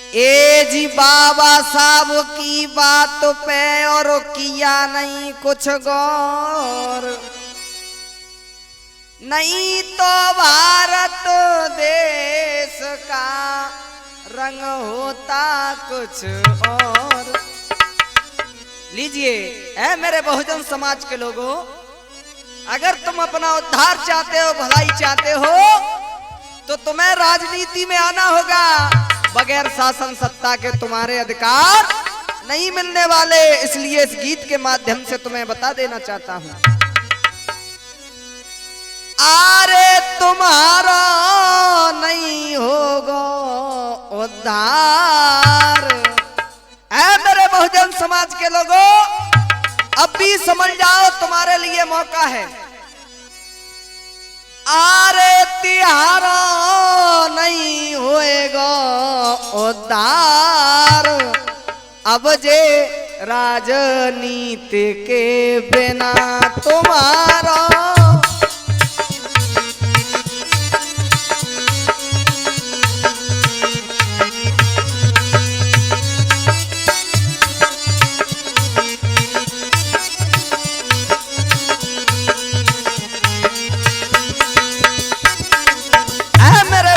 ए जी बाबा साहब की बात पे और किया नहीं कुछ गौर, नहीं तो भारत देश का रंग होता कुछ और। लीजिए ऐ मेरे बहुजन समाज के लोगों, अगर तुम अपना उद्धार चाहते हो, भलाई चाहते हो, तो तुम्हें राजनीति में आना होगा। बगैर शासन सत्ता के तुम्हारे अधिकार नहीं मिलने वाले। इसलिए इस गीत के माध्यम से तुम्हें बता देना चाहता हूं, अरे तुम्हारा नहीं होगा उद्धार। ऐ मेरे बहुजन समाज के लोगों, अब भी समझ जाओ, तुम्हारे लिए मौका है। अरे तिहारा नहीं होएगा उद्धार, अब जे राजनीति के बिना तुम्हारा।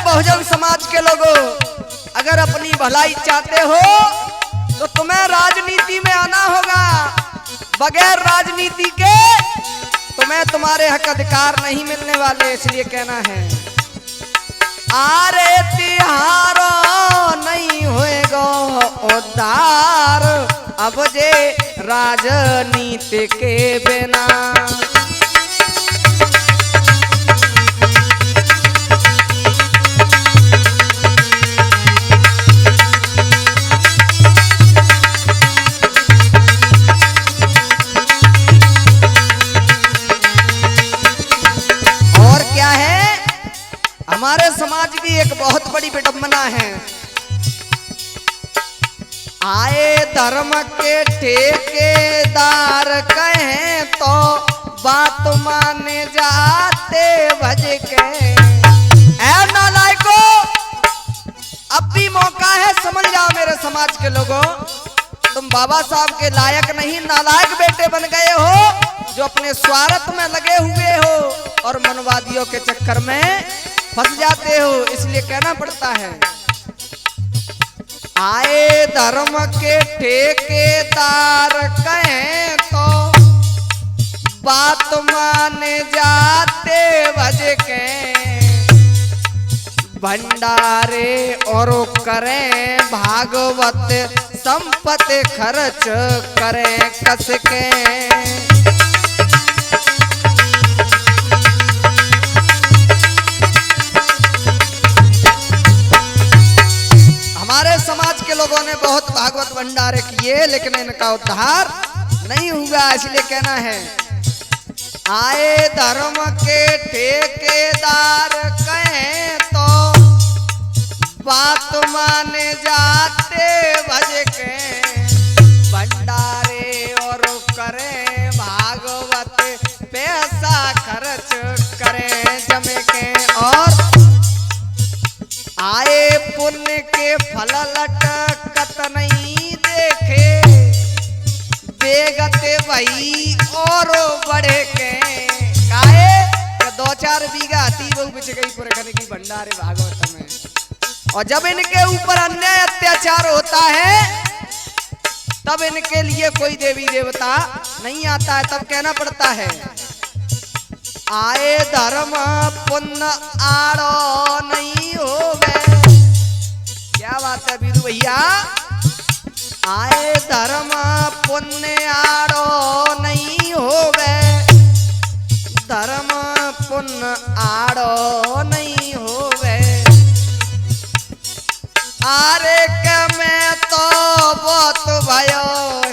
बहुजन समाज के लोगों, अगर अपनी भलाई चाहते हो तो तुम्हें राजनीति में आना होगा। बगैर राजनीति के तुम्हें तुम्हारे हक अधिकार नहीं मिलने वाले। इसलिए कहना है, आरे तिहारा नहीं होएगा उद्धार, अब जे राजनीति के बिना। हमारे समाज की एक बहुत बड़ी विडंबना है, आए धर्म के ठेकेदार कहें तो बात माने जाते भज के। ऐ नालायको, अब भी मौका है, समझ जाओ मेरे समाज के लोगों, तुम बाबा साहब के लायक नहीं, नालायक बेटे बन गए हो, जो अपने स्वार्थ में लगे हुए हो और मनवादियों के चक्कर में फंस जाते हो। इसलिए कहना पड़ता है, आए धर्म के ठेकेदार कहें तो बात माने जाते भज के। भंडारे और करें भागवत संपत्ति खर्च करें कस के। हमारे समाज के लोगों ने बहुत भागवत भंडारे किए, लेकिन इनका उद्धार नहीं हुआ। इसलिए कहना है, आए धर्म के ठेकेदार कहें तो बात माने जाते भज के। भंडारे और करें भागवत पैसा खर्च करें जम के। और आए पुण्य के फल लटकत नहीं देखे, बेगते भई और बढ़े के। काहे 2-4 बीघा हती बहु बिछ गई पुरखन की भंडारे भागवत में। और जब इनके ऊपर अन्याय अत्याचार होता है, तब इनके लिए कोई देवी देवता नहीं आता है। तब कहना पड़ता है, आए धर्म पुण्य आड़ो नहीं होवे। क्या बात है बीरू भैया, आए धर्म पुण्य आड़ो नहीं होवे, धर्म पुण्य आड़ो नहीं होवे। आरे के मैं तो बहुत भयो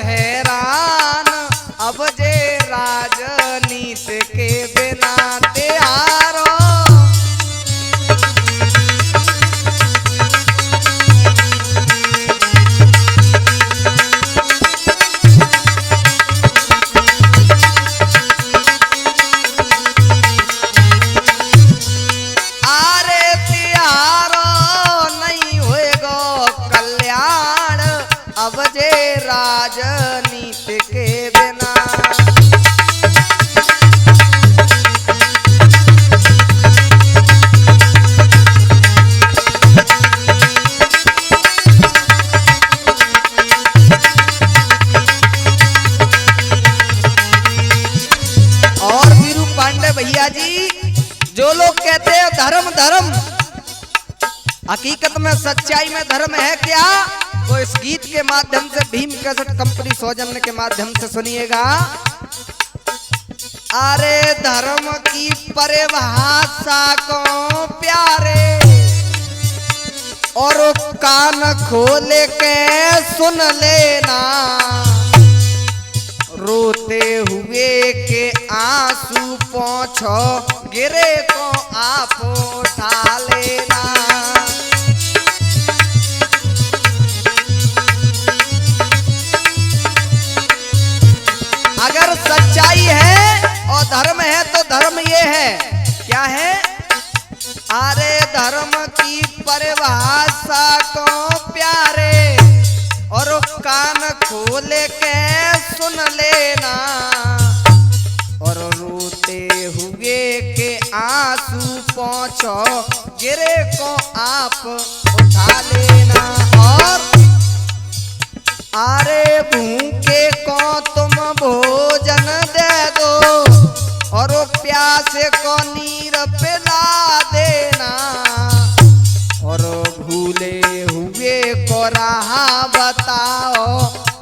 हैरान, अब जे राजनीति के बिना तिहारो। आरे तिहारो नहीं होएगा कल्याण। राजनीति के बिना। और वीरू पांडे भैया जी, जो लोग कहते हैं धर्म धर्म, हकीकत में सच्चाई में धर्म है क्या, वो इस गीत के माध्यम से भीम कैसेट कंपनी सौजन्य के माध्यम से सुनिएगा। अरे धर्म की परिभाषा को प्यारे और कान खोले के सुन लेना, रोते हुए के आंसू पोंछो गिरे को आप उठा लेना। अगर सच्चाई है और धर्म है तो धर्म ये है, क्या है? अरे धर्म की परिभाषा को प्यारे और कान खोले के सुन लेना, और रोते हुए के आंसू पोंछो गिरे को आप उठा लेना। और अरे भूखे को तुम भोजन दे दो और प्यासे को नीर पिला देना, और भूले हुए को राह बताओ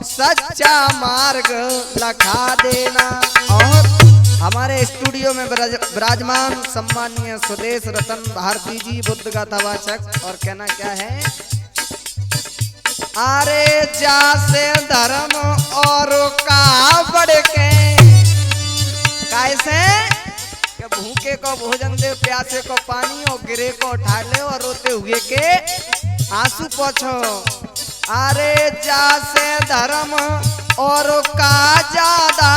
सच्चा मार्ग लखा देना। और हमारे स्टूडियो में विराजमान सम्मानीय सुदेश रतन भारती जी बुद्ध गाथा वाचक, और कहना क्या है? अरे जासे धर्म और का बढ़ के, कैसे कि भूखे को भोजन दे, प्यासे को पानी, और गिरे को उठा ले, और रोते हुए के आंसू पोंछो। अरे जासे धर्म और का ज्यादा,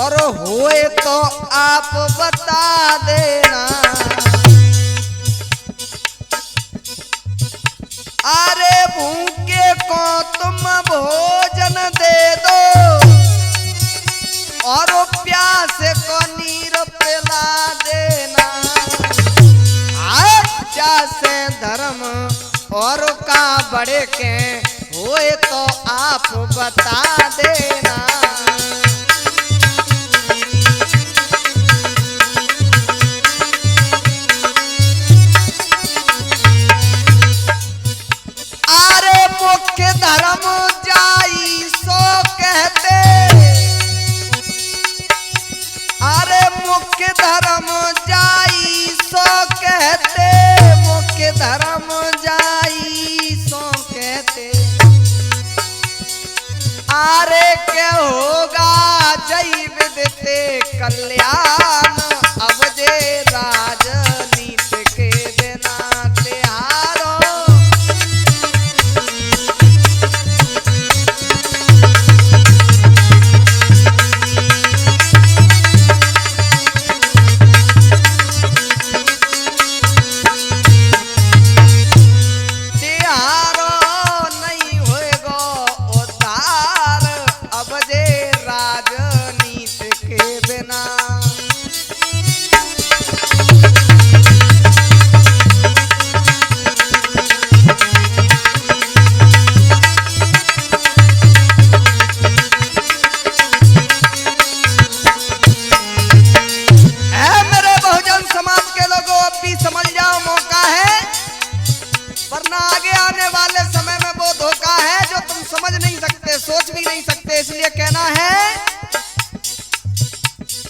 और होए तो आप बता देना। अरे भूखे को तुम भोजन दे दो और प्यासे को नीर पिला देना। जैसे धर्म और का बड़े के होए तो आप बता देना। अरे मुख्य धर्म जाई सो कहते, अरे मुख्य धर्म जाई सो कहते, मुख्य धर्म जाई सो कहते। अरे क्या होगा जय विदिते कल्याण, अब जे राजनीति के बिना तिहारो।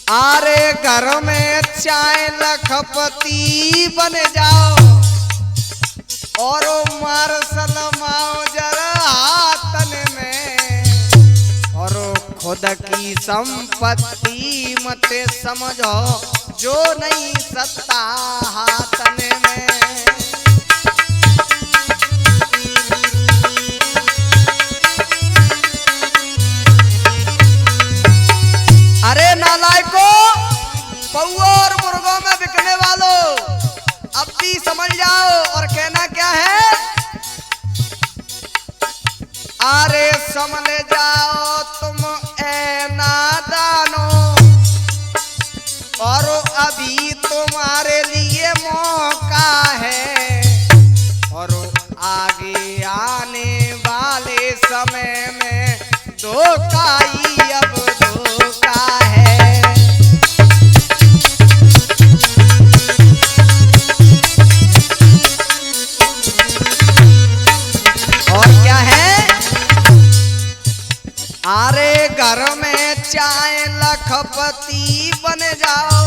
अरे घर में चाय लखपति बन जाओ और मार्शल मौजर हाथन में, और खुद की संपत्ति मत समझो जो नहीं सत्ता हाथन में। अरे नालायको, पौओं और मुर्गों में बिकने वालों, अब भी समझ जाओ। और कहना क्या है? अरे संभल जाओ तुम ए नादानो, और अभी तुम्हारे लिए मौका है, और आगे आने वाले समय में धोखा ही अब धोखा है। और क्या है? अरे घर में चाय लखपति बन जाओ,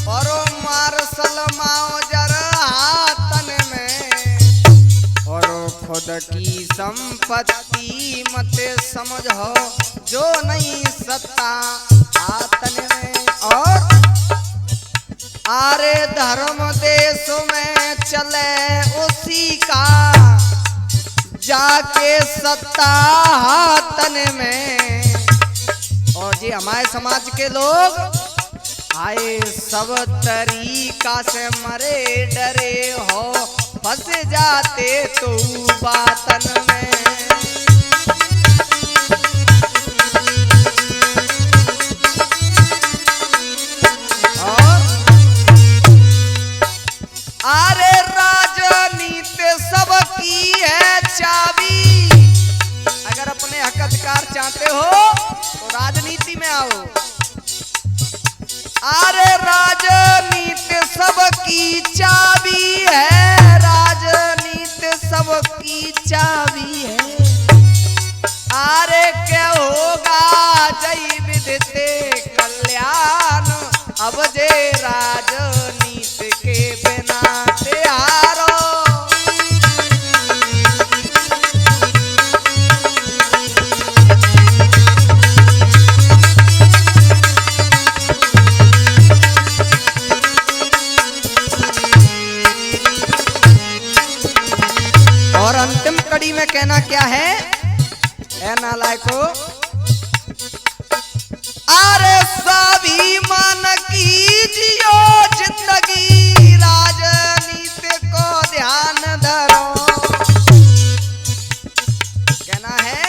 और मार्शल माओजर हाथन में, और खुद की संपत्ति मत समझो जो नहीं सत्ता हाथन में। और अरे धर्म देश में चले उसी का जाके सत्ता हाथन में। और जी हमारे समाज के लोग आए सब तरीका से मरे डरे हो, फंस जाते तो बातन में। और अरे राजनीति सबकी है चाबी, अगर अपने हक अधिकार चाहते हो तो राजनीति में आओ। अरे राजनीति सबकी चाबी है, राजनीति सबकी चाबी है। अरे क्या होगा जय विदिते कल्याण, अब जे राजनीति के बिना तैयारो। और अंतिम कड़ी में कहना क्या है? ए नालायको, अरे स्वाभिमान की जियो जिंदगी, राजनीति को ध्यान धरो। कहना है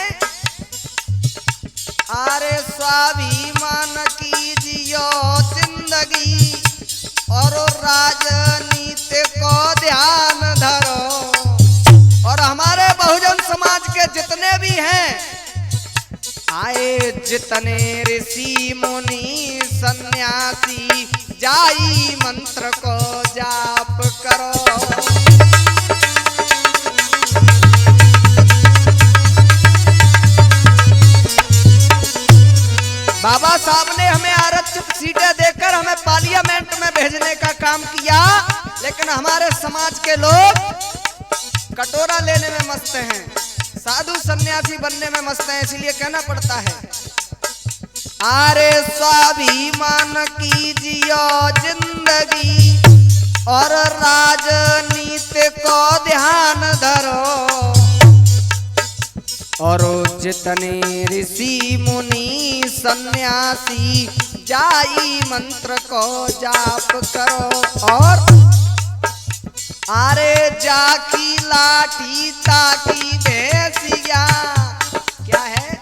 अरे स्वाभिमान की जियो जिंदगी, और राजनीति को ध्यान धरो। और हमारे बहुजन समाज के जितने भी हैं, आए जितने ऋषि मुनि सन्यासी, जाई मंत्र को जाप करो। बाबा साहब ने हमें आरक्षित सीटें देकर हमें पार्लियामेंट में भेजने का काम किया, लेकिन हमारे समाज के लोग कटोरा लेने में मस्त हैं, साधु सन्यासी बनने में मस्त हैं, इसलिए कहना पड़ता है अरे स्वाभिमान की जियो जिंदगी, और राजनीति को ध्यान धरो। और जितने ऋषि मुनि सन्यासी, जाई मंत्र को जाप करो। और अरे जाकी लाठी ताकी भैंसिया, क्या है?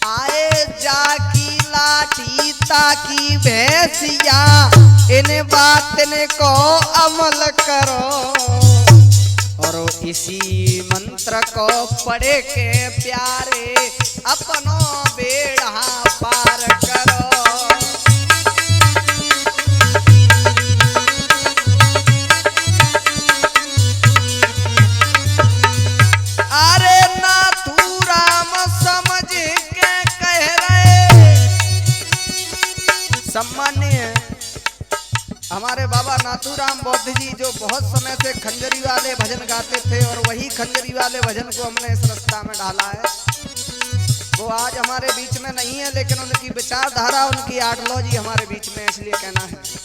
आए जाकी लाठी ताकी भैंसिया, इन बातन को अमल करो। और इसी मंत्र को पढ़े के प्यारे अपनो बेड़ा पार करो। अरे नाथू राम समझ के कह रहे, सम्मान्य हमारे बाबा नाथूराम बौद्ध जी, जो बहुत समय से खंजरी वाले भजन गाते थे, और वही खंजरी वाले भजन को हमने इस रास्ता में डाला है। वो आज हमारे बीच में नहीं है, लेकिन उनकी विचारधारा, उनकी आइडियोलॉजी हमारे बीच में, इसलिए कहना है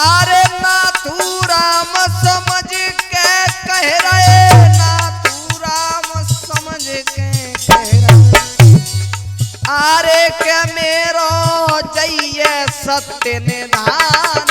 अरे नाथूराम समझ के कह रहे, नाथूराम समझ के कह रहे, अरे के मेरो जइए सत्य निधान।